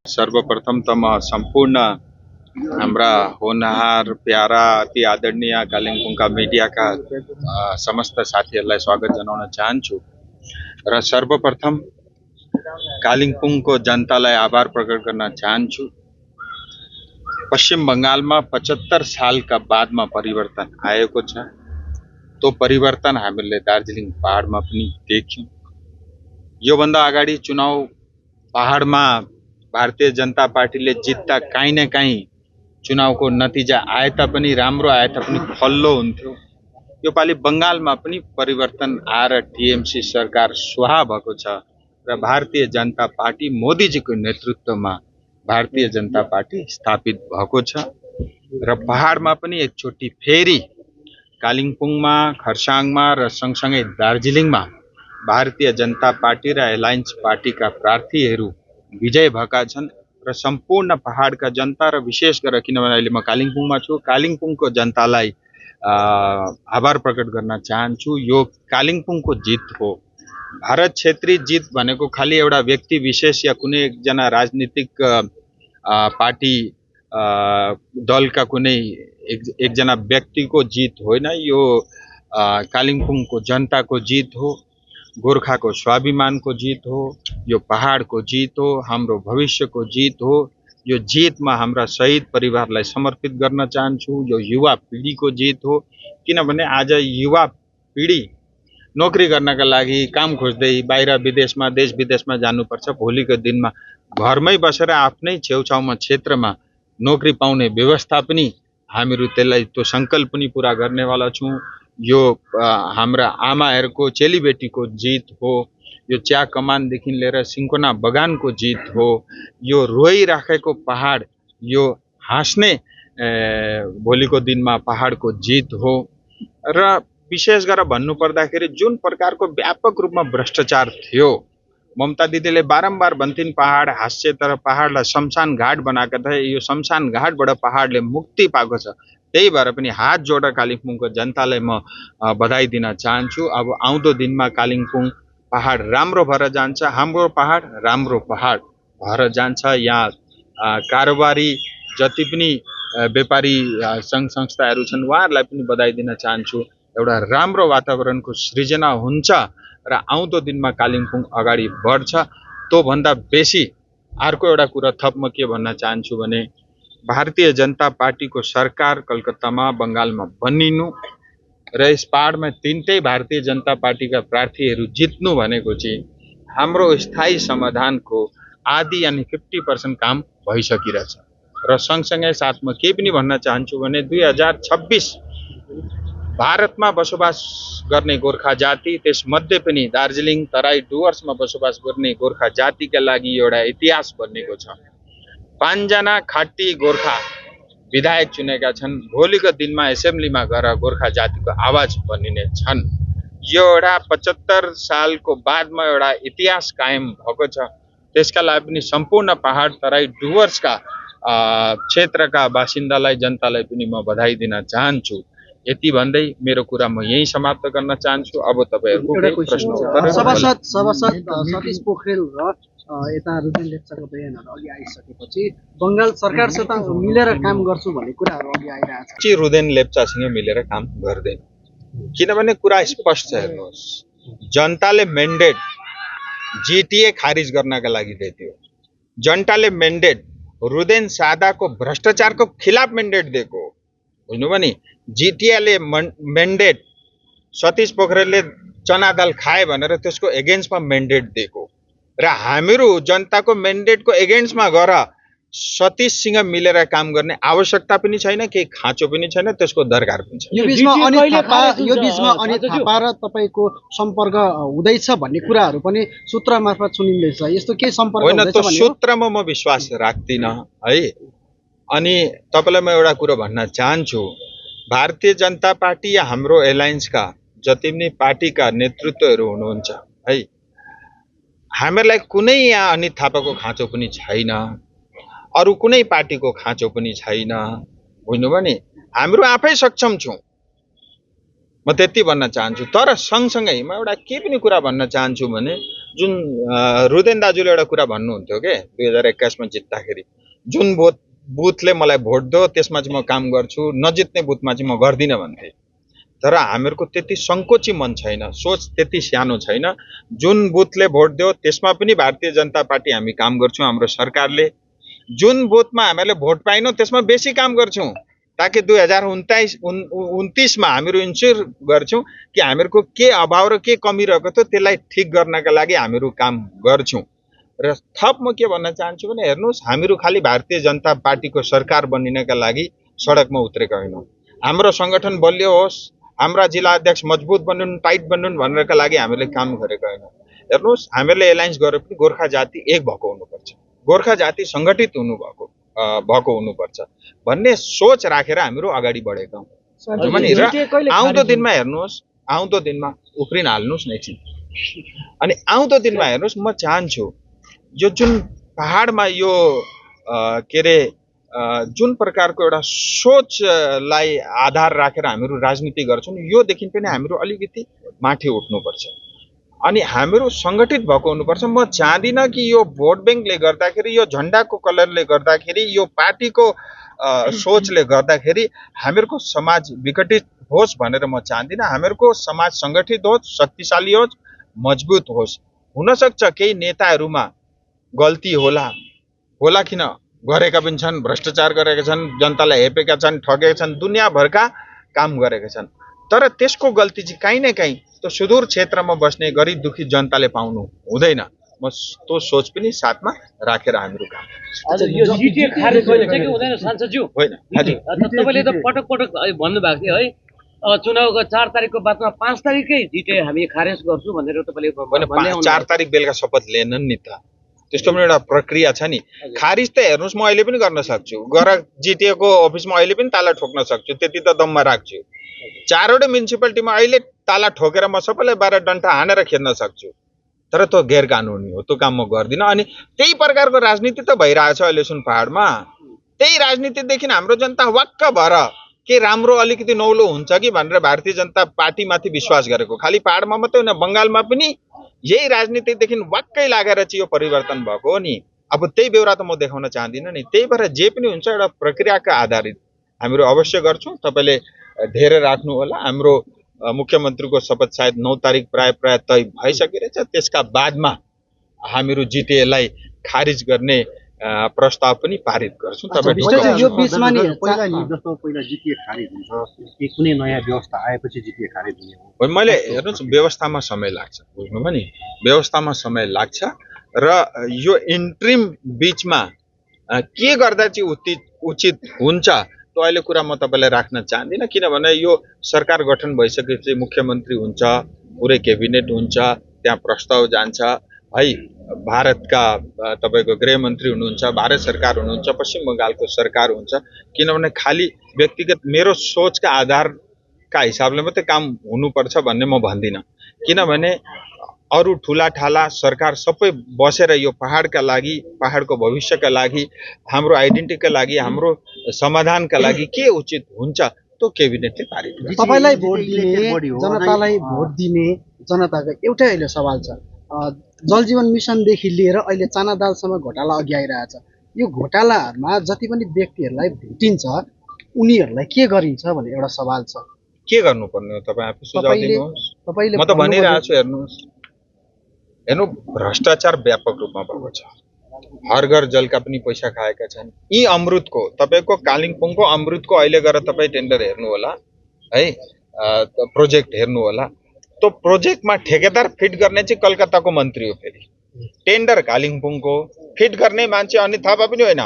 सर्वप्रथम त म सम्पूर्ण हाम्रा होनहार प्यारा अति आदरणीय कालिम्पोङका मिडियाका समस्त साथीहरूलाई स्वागत जनाउन चाहन्छु र सर्वप्रथम कालिम्पोङको जनतालाई आभार प्रकट गर्न चाहन्छु। पश्चिम बङ्गालमा 75 सालका बादमा परिवर्तन आएको छ। त्यो परिवर्तन हामीले दार्जिलिङ पहाडमा पनि देख्यौं। योभन्दा अगाडि चुनाव पहाडमा भारतीय जनता पार्टीले जित्दा काहीँ न काहीँ चुनावको नतिजा आए तापनि राम्रो आए तापनि फल्लो हुन्थ्यो। योपालि बङ्गालमा पनि परिवर्तन आएर टिएमसी सरकार स्वाहा भएको छ र भारतीय जनता पार्टी मोदीजीको नेतृत्वमा भारतीय जनता पार्टी स्थापित भएको छ र पहाडमा पनि एकचोटि फेरि कालिम्पोङमा, खरसाङमा र सँगसँगै दार्जिलिङमा भारतीय जनता पार्टी र एलायन्स पार्टीका प्रार्थीहरू विजय भएका छन् र सम्पूर्ण पहाडका जनता र विशेष गरेर किनभने अहिले म कालिम्पोङमा छु, कालिम्पोङको जनतालाई आभार प्रकट गर्न चाहन्छु। यो कालिम्पोङको जित हो। भारत छेत्री जित भनेको खालि एउटा व्यक्ति विशेष या कुनै एकजना राजनीतिक पार्टी दलका कुनै एकजना व्यक्तिको जित होइन। यो कालिम्पोङको जनताको जित हो, गोर्खाको स्वाभिमानको जित हो, यो पहाडको जित हो, हाम्रो भविष्यको जित हो। यो जितमा हाम्रा शहीद परिवारलाई समर्पित गर्न चाहन्छु। यो युवा पिढीको जित हो, किनभने आज युवा पिढी नोकरी गर्नका लागि काम खोज्दै बाहिर विदेशमा देश विदेशमा जानुपर्छ। भोलिको दिनमा घरमै बसेर आफ्नै छेउछाउमा क्षेत्रमा नोकरी पाउने व्यवस्था पनि हामीहरू त्यसलाई त्यो सङ्कल्प पनि पुरा गर्नेवाला छौँ। यो हाम्रा आमाहरूको चेलीबेटीको जित हो। यो चिया कमानदेखि लिएर सिन्कोना बगानको जित हो। यो रोइराखेको पहाड, यो हाँस्ने भोलिको दिनमा पहाडको जित हो। र विशेष गरेर भन्नुपर्दाखेरि जुन प्रकारको व्यापक रूपमा भ्रष्टाचार थियो, ममता दिदीले बारम्बार भन्थिन् पहाड हाँस्छ तर पहाडलाई शमशान घाट बनाएका थिए। यो शमशान घाटबाट पहाडले मुक्ति पाएको छ। त्यही भएर पनि हात जोडेर कालिम्पोङको जनतालाई म बधाई दिन चाहन्छु। अब आउँदो दिनमा कालिम्पोङ पहाड राम्रो भएर जान्छ, हाम्रो पहाड राम्रो पहाड भएर जान्छ। यहाँ कारोबारी जति पनि व्यापारी सङ्घ संस्थाहरू छन् उहाँहरूलाई पनि बधाई दिन चाहन्छु। एउटा राम्रो वातावरणको सृजना हुन्छ र आउँदो दिनमा कालिम्पोङ अगाडि बढ्छ। त्योभन्दा बेसी अर्को एउटा कुरा थप म के भन्न चाहन्छु भने भारतीय जनता पार्टीको सरकार कलकत्तामा बङ्गालमा बनिनु र यस पहाडमा तीनटै भारतीय जनता पार्टीका प्रार्थीहरू जित्नु भनेको चाहिँ हाम्रो स्थायी समाधानको आदि यानि 50% काम भइसकिरहेछ। र सँगसँगै साथमा के पनि भन्न चाहन्छु भने 2026 भारतमा बसोबास गर्ने गोर्खा जाति, त्यसमध्ये पनि दार्जिलिङ तराई डुवर्समा बसोबास गर्ने गोर्खा जातिका लागि एउटा इतिहास बनेको छ। 5 जना खाटी गोर्खा विधायक चुनेका छन्। भोलिको दिनमा एसेम्ब्लीमा गएर गोर्खा जातिको आवाज बनिने छन्। यो एउटा 75 सालको बादमा एउटा इतिहास कायम भएको छ। त्यसका लागि पनि सम्पूर्ण पहाड तराई डुवर्सका क्षेत्रका बासिन्दालाई जनतालाई पनि म बधाई दिन चाहन्छु। यति भन्दै मेरो कुरा म यही समाप्त गर्न चाहन्छु। अब तपाईहरुको प्रश्न उत्तर। सभासद सतीश पोखरेल र यता रुदेन लेप्चाको बयानहरु अघि आइसकेपछि बंगाल सरकारसित मिलेर काम गर्छु भन्ने कुराहरु अघि आइरहेछ। चाहिँ रुदेन लेप्चासँग मिलेर काम गर्दैन, किनभने कुरा स्पष्ट छ। हेर्नुहोस्, जनताले म्यान्डेट जीटीए खारिज गर्नका लागि दियो। जनताले म्यान्डेट रुदेन सादाको भ्रष्टाचारको खिलाफ म्यान्डेट दिएको, बुझ्नुभयो नि। जीटीएले म्यान्डेट सतीश पोखरेलले चना दाल खाए भनेर त्यसको एगेन्स्टमा म्यान्डेट दिएको र हामीहरू जनताको म्यान्डेटको एगेन्स्टमा गएर सतीशसँग मिलेर काम गर्ने आवश्यकता पनि छैन, केही खाँचो पनि छैन, त्यसको दरकार पनि छैन। यो बीचमा अनित थापा र तपाईको सम्पर्क हुँदैछ भन्ने कुराहरु पनि सूत्र मार्फत सुनिँदैछ। यस्तो के सम्पर्क हुँदैछ भन्ने सूत्रमा म विश्वास राख्दिन है। अनि तपाईलाई म एउटा कुरा भन्न चाहन्छु, भारतीय जनता पार्टी या हाम्रो एलायन्सका जति पनि पार्टीका नेतृत्वहरू हुनुहुन्छ है, हामीलाई कुनै यहाँ अनित थापाको खाँचो पनि छैन, अरु कुनै पार्टीको खाँचो पनि छैन, बुझ्नुभयो नि। हाम्रो आफै सक्षम छौं, म त्यति भन्न चाहन्छु। तर सँगसँगै म एउटा के पनि कुरा भन्न चाहन्छु भने जुन रुदेन दाजुले एउटा कुरा भन्नुहुन्थ्यो के 2021 मा जित्दाखेरि जुन बुथले मलाई भोट दो त्यसमा चाहिँ म काम गर्छु, नजित्ने बुथमा चाहिँ म गर्दिनँ भन्थे। तर हामीहरूको त्यति संकोची मन छैन, सोच त्यति सानो छैन। जुन बुथले भोट दियो त्यसमा पनि भारतीय जनता पार्टी हामी काम गर्छौँ। हाम्रो सरकारले जुन बुथमा हामीहरूले भोट पाइनौँ त्यसमा बेसी काम गर्छौँ, ताकि 2029 मा हामीहरू इन्स्योर गर्छौँ कि हामीहरूको के अभाव र के कमी रहेको थियो त्यसलाई ठिक गर्नका लागि हामीहरू काम गर्छौँ। र थप म के भन्न चाहन्छु भने हेर्नुहोस्, हामीहरू खालि भारतीय जनता पार्टीको सरकार बनिनका लागि सडकमा उत्रेका होइनौँ। हाम्रो सङ्गठन बलियो होस्, हाम्रा जिल्ला अध्यक्ष मजबुत बनुन्, टाइट बनुन् भनेरका लागि हामीले काम गरेका होइनौँ। हेर्नुहोस्, हामीहरूले एलायन्स गरेर पनि गोर्खा जाति एक भएको हुनुपर्छ, गोर्खा जाति सङ्गठित भएको हुनुपर्छ भन्ने सोच राखेर हामीहरू अगाडि बढेका हौँ। र आउँदो दिनमा हेर्नुहोस्, आउँदो दिनमा उफ्रिन हाल्नुहोस् न एकछिन, अनि आउँदो दिनमा हेर्नुहोस्, म चाहन्छु यो जुन पहाडमा यो के अरे जुन प्रकारको एउटा सोचलाई आधार राखेर हामीहरू राजनीति गर्छौँ, योदेखि पनि हामीहरू अलिकति माथि उठ्नुपर्छ अनि हामीहरू सङ्गठित भएको हुनुपर्छ। म चाहदिनँ कि यो भोट ब्याङ्कले गर्दाखेरि, यो झन्डाको कलरले गर्दाखेरि, यो पार्टीको सोचले गर्दाखेरि हामीहरूको समाज विघटित होस् भनेर म चाहदिनँ। हामीहरूको समाज सङ्गठित होस्, शक्तिशाली होस्, मजबुत होस्। हुनसक्छ केही नेताहरूमा गल्ती होला किन गरेका पनि छन्, भ्रष्टाचार गरेका छन्, जनतालाई हेपेका छन्, ठगेका छन्, दुनियाँभरका काम गरेका छन्। तर त्यसको गल्ती चाहिँ काहीँ न काहीँ त्यो सुदूर क्षेत्रमा बस्ने गरिब दुखी जनताले पाउनु हुँदैन। म त्यो सोच पनि साथमा राखेर हामीहरू काम यो जिटिए खारेज चाहिँ के हुँदैन सांसदज्यू? होइन, तपाईँले त पटक पटक भन्नुभएको थियो है, चुनावको 4 तारिकको बादमा 5 तारिकै जिटिए हामी खारेज गर्छौँ भनेर तपाईँले 4 तारिक बेलुका शपथ लिएनन् नि त, त्यस्तो पनि एउटा प्रक्रिया छ नि। खारिज त हेर्नुहोस्, म अहिले पनि गर्न सक्छु, जिटिए को अफिसमा अहिले पनि ताला ठोक्न सक्छु, त्यति त दममा राख्छु। 4वटै म्युनिसिपालिटीमा अहिले ताला ठोकेर म सबैलाई 12 डन्ठा हानेर खेद्न सक्छु, तर त्यो गैर कानुनी हो, त्यो काम म गर्दिनँ। अनि त्यही प्रकारको राजनीति त भइरहेछ अहिले सुन पहाडमा। त्यही राजनीतिदेखि हाम्रो जनता वाक्क भएर के राम्रो अलिकति नौलो हुन्छ कि भनेर भारतीय जनता पार्टीमाथि विश्वास गरेको, खालि पहाडमा मात्रै होइन बङ्गालमा पनि यही राजनीतिदेखि वाक्कै लागेर चाहिँ यो परिवर्तन भएको हो नि। अब त्यही बेहोरा त म देखाउन चाहदिनँ नि। त्यही भएर जे पनि हुन्छ एउटा प्रक्रियाका आधारित हामीहरू अवश्य गर्छौँ। तपाईँले धेरै राख्नु होला, हाम्रो मुख्यमन्त्रीको शपथ सायद 9 तारिक प्राय तय भइसकिरहेछ। त्यसका बादमा हामीहरू जिटिएलाई खारिज गर्ने प्रस्ताव पनि पारित गर्छौँ। यो बीचमा नि पहिला जिटिए खारिज हुन्छ कि कुनै नयाँ व्यवस्था आएपछि जिटिए खारिज हुने हो? मैले हेर्नुहोस्, व्यवस्थामा समय लाग्छ, बुझ्नुभयो नि, व्यवस्थामा समय लाग्छ र यो इन्ट्रिम बीचमा के गर्दा चाहिँ उचित हुन्छ त्यो अहिले कुरा म तपाईँलाई राख्न चाहदिनँ। किनभने यो सरकार गठन भइसकेपछि मुख्यमन्त्री हुन्छ, पुरै क्याबिनेट हुन्छ, त्यहाँ प्रस्ताव जान्छ है, भारतका तपाईँको गृहमन्त्री हुनुहुन्छ, भारत सरकार हुनुहुन्छ, पश्चिम बङ्गालको सरकार हुन्छ। किनभने खालि व्यक्तिगत मेरो सोचका आधारका हिसाबले मात्रै काम हुनुपर्छ भन्ने म भन्दिनँ। किनभने अरू ठुला ठाला सरकार सबै बसेर यो पहाडका लागि, पहाडको भविष्यका लागि, हाम्रो आइडेन्टिटीका लागि, हाम्रो समाधानका लागि के उचित हुन्छ त्यो क्याबिनेटले पारित गर्छ। तपाईँलाई भोट दिने, जनतालाई भोट दिने जनताको एउटै अहिले सवाल छ, जलजीवन मिसनदेखि लिएर अहिले चाना दालसम्म घोटाला अघि आइरहेछ। यो घोटालामा जति पनि व्यक्तिहरूलाई भेटिन्छ उनीहरूलाई के गरिन्छ भन्ने एउटा सवाल छ। के गर्नुपर्ने हो तपाईँ आफै सुझाव दिनुहोस्। म त भनिरहेको छु, हेर्नु भ्रष्टाचार व्यापक रूपमा भएको छ। हर घर जलका पनि पैसा खाएका छन्। यी अमृतको, तपाईँको कालिम्पोङको अमृतको अहिले गएर तपाईँ टेन्डर हेर्नु होला है, प्रोजेक्ट हेर्नु होला। त्यो प्रोजेक्टमा ठेकेदार फिट गर्ने चाहिँ कलकत्ताको मन्त्री हो, फेरि टेन्डर कालिम्पोङको, फिट गर्ने मान्छे अनि थापा पनि होइन,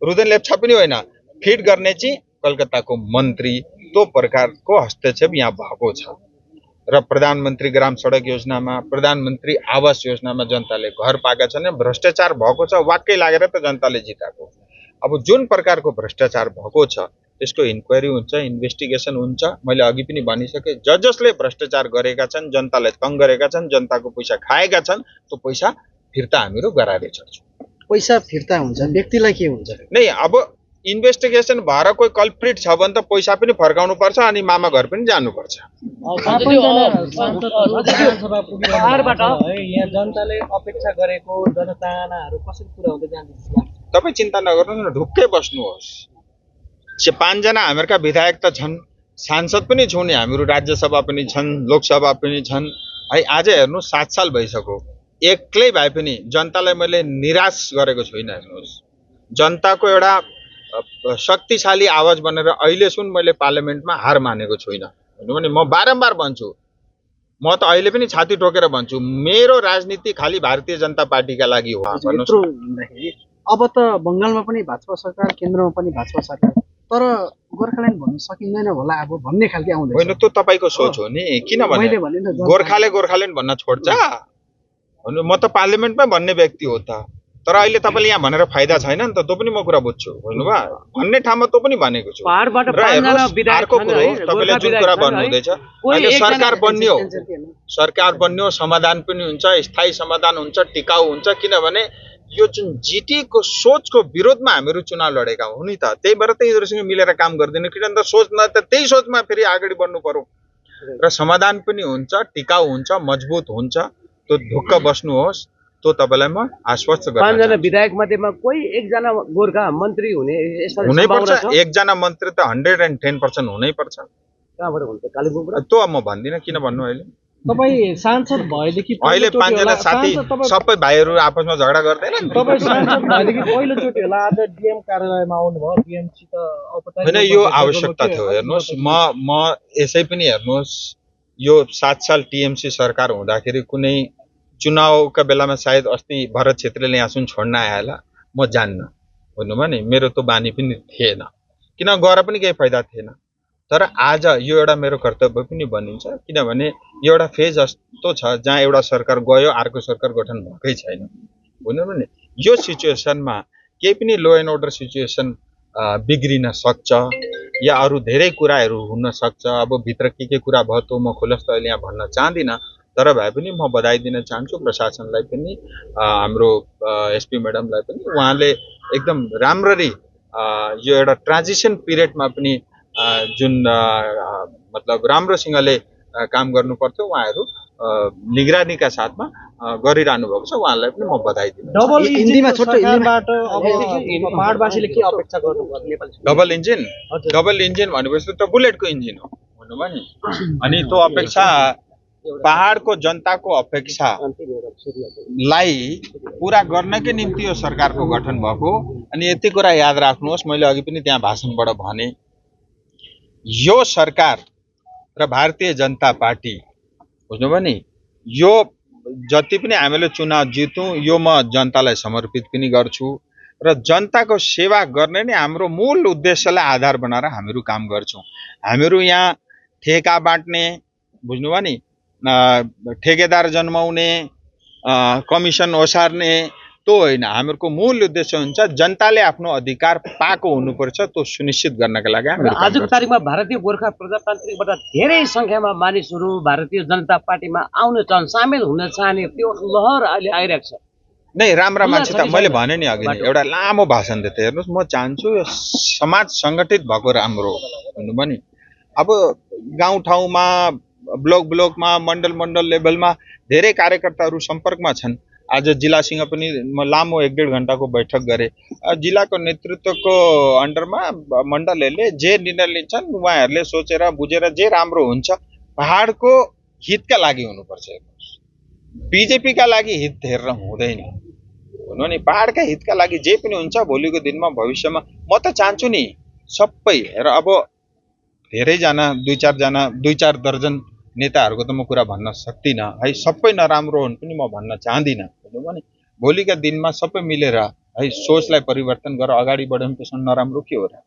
रुदेन लेप्चा पनि होइन, फिट गर्ने चाहिँ कलकत्ताको मन्त्री। त्यो प्रकारको हस्तक्षेप यहाँ भएको छ। र प्रधानमन्त्री ग्राम सडक योजनामा, प्रधानमन्त्री आवास योजनामा जनताले घर पाएका छन्। भ्रष्टाचार भएको छ, वाक्कै लागेर त जनताले जिताएको। अब जुन प्रकारको भ्रष्टाचार भएको छ त्यसको इन्क्वायरी हुन्छ, इन्भेस्टिगेसन हुन्छ। मैले अघि पनि भनिसकेँ, जसले भ्रष्टाचार गरेका छन्, जनतालाई तङ गरेका छन्, जनताको पैसा खाएका छन्, त्यो पैसा फिर्ता हामीहरू गराएर छर्छौँ। पैसा फिर्ता हुन्छ, व्यक्तिलाई के हुन्छ? नै अब इन्भेस्टिगेसन भएर कोही कल्प्रिट छ भने त पैसा पनि फर्काउनु पर्छ अनि मामा घर पनि जानुपर्छ। यहाँ जनताले अपेक्षा गरेको जनचाहनाहरू कसरी पुरा हुँदै जान्छ? तपाईँ चिन्ता नगर्नुहोस् न, ढुक्कै बस्नुहोस्। 5 जना हामीहरूका विधायक त छन्, सांसद पनि छौँ नि हामीहरू, राज्यसभा पनि छन्, लोकसभा पनि छन् है। आज हेर्नु 7 साल भइसक्यो, एक्लै भए पनि जनतालाई मैले निराश गरेको छुइनँ। हेर्नुहोस्, जनताको एउटा शक्तिशाली आवाज बनेर अहिलेसम्म मैले पार्लियामेन्टमा हार मानेको छुइनँ। भन्नु भने म बारम्बार भन्छु, म त अहिले पनि छाती ठोकेर भन्छु, मेरो राजनीति खालि भारतीय जनता पार्टीका लागि हो। अब त बङ्गालमा पनि भाजपा सरकार, केन्द्रमा पनि भाजपा सरकार, तर गोर्खाल्यान्ड भन्न सकिँदैन होला अब भन्ने खालको आउँदैन। होइन, त्यो तपाईँको सोच हो नि। किनभने गोर्खाले गोर्खाल्यान्ड भन्न छोड्छ? म त पार्लियामेन्टमै भन्ने व्यक्ति हो त, तर अहिले तपाईँले यहाँ भनेर फाइदा छैन नि त। त्यो पनि म कुरा बुझ्छु, भन्नुभयो भन्ने ठाउँमा त्यो पनि भनेको छु। अर्को कुरो तपाईँले जुन कुरा भन्नुहुँदैछ, अहिले सरकार बन्यो, समाधान पनि हुन्छ, स्थायी समाधान हुन्छ, टिकाउ हुन्छ। किनभने यो जुन जिटीको सोचको विरोधमा हामीहरू चुनाव लडेका हौँ नि त, त्यही भएर त यिनीहरूसँग मिलेर काम गर्दैन। किनभने त सोच न त त्यही सोचमा फेरि अगाडि बढ्नु पर्यो र समाधान पनि हुन्छ, टिकाउ हुन्छ, मजबुत हुन्छ। त्यो ढुक्क बस्नुहोस्, त्यो तपाईँलाई म आश्वस्त गर्छु। 5 जना विधायक मध्येमा कोही एकजना गोर्खा मन्त्री हुनै पर्छ। एकजना मन्त्री त 110% हुनै पर्छ। कहाँबाट हुन्छ? कालेबुङबाट? त्यो म भन्दिनँ, किन भन्नु। अहिले तपाईँ सांसद भएदेखि अहिले 5 जना साथी सबै भाइहरू आपसमा झगडा गर्दैन। तपाईँ सांसद भएदेखि पहिलोचोटि होला आज डिएम कार्यालयमा आउनुभयो, डिएमसी त होइन, यो आवश्यकता थियो। हेर्नुहोस्, म यसै पनि हेर्नुहोस्, यो 7 साल टिएमसी सरकार हुँदाखेरि कुनै चुनावका बेलामा सायद अस्ति भरत छेत्रीले यहाँसम्म छोड्न आयो होला, म जान्न। भन्नुभयो नि, मेरो त्यो बानी पनि थिएन, किन गएर पनि केही फाइदा थिएन। तर आज यो एउटा मेरो कर्तव्य पनि बनिन्छ। किनभने यो एउटा फेज जस्तो छ जहाँ एउटा सरकार गयो, अर्को सरकार गठन भएकै छैन। भन्नु भने यो सिचुएसनमा केही पनि लो एन्ड अर्डर सिचुएसन बिग्रिन सक्छ या अरू धेरै कुराहरू हुन सक्छ। अब भित्र के कुरा भयो त्यो म खुलस्त अहिले यहाँ भन्न चाहदिनँ, तर भए पनि म बधाई दिन चाहन्छु प्रशासनलाई पनि, हाम्रो एसपी म्याडमलाई पनि। उहाँले एकदम राम्ररी यो एउटा ट्रान्जिसन पिरियडमा पनि जुन मतलब राम्रोसँगले काम गर्नु पर्थ्यो, उहाँहरू निगरानीका साथमा गरिरहनु भएको छ। उहाँलाई पनि म बधाई दिन्छु। डबल इन्जिन भनेपछि त बुलेटको इन्जिन हो, भन्नुभयो नि। अनि त्यो अपेक्षा पहाडको जनताको अपेक्षालाई पुरा गर्नकै निम्ति यो सरकारको गठन भएको। अनि यति कुरा याद राख्नुहोस्, मैले अघि पनि त्यहाँ भाषणबाट भने, यो सरकार र भारतीय जनता पार्टी, बुझ्नुभयो नि, यो जति पनि हामीले चुनाव जित्यौँ यो म जनतालाई समर्पित पनि गर्छु र जनताको सेवा गर्ने नै हाम्रो मूल उद्देश्यलाई आधार बनाएर हामीहरू काम गर्छौँ। हामीहरू यहाँ ठेका बाँड्ने, बुझ्नुभयो नि, ठेकेदार जन्माउने, कमिसन ओसार्ने त्यो होइन। हामीहरूको मूल उद्देश्य हुन्छ जनताले आफ्नो अधिकार पाएको हुनुपर्छ, त्यो सुनिश्चित गर्नका लागि हामी आजको तारिकमा भारतीय गोर्खा प्रजातान्त्रिकबाट धेरै संख्यामा मानिसहरू भारतीय जनता पार्टीमा आउन चाहन, सामेल हुन चाहने त्यो लहर अहिले आइरहेको छ। नै राम्रा मान्छे त मैले भने नि अघि नै एउटा लामो भाषण दिएँ। हेर्नुहोस्, म चाहन्छु यो समाज सङ्गठित भएको राम्रो भन्नुभयो नि। अब गाउँठाउँमा, ब्लकमा, मण्डल लेभलमा धेरै कार्यकर्ताहरू सम्पर्कमा छन्। आज जिल्लासँग पनि म लामो 1-1.5 घण्टाको बैठक गरेँ। जिल्लाको नेतृत्वको अन्डरमा मण्डलहरूले जे निर्णय लिन्छन् उहाँहरूले सोचेर बुझेर जे राम्रो हुन्छ पहाडको हितका लागि हुनुपर्छ। बिजेपीका लागि हित हेरेर हुँदैन, भन्नु नि। पहाडका हितका लागि जे पनि हुन्छ भोलिको दिनमा, भविष्यमा म त चाहन्छु नि सबै। र अब धेरैजना 2-4 दर्जन नेताहरूको त म कुरा भन्न सक्दिनँ है, सबै नराम्रो हुन् पनि म भन्न चाहदिनँ, भन्नुभयो नि। भोलिका दिनमा सबै मिलेर है सोचलाई परिवर्तन गरेर अगाडि बढ्यो भने त्यसमा नराम्रो के हो र।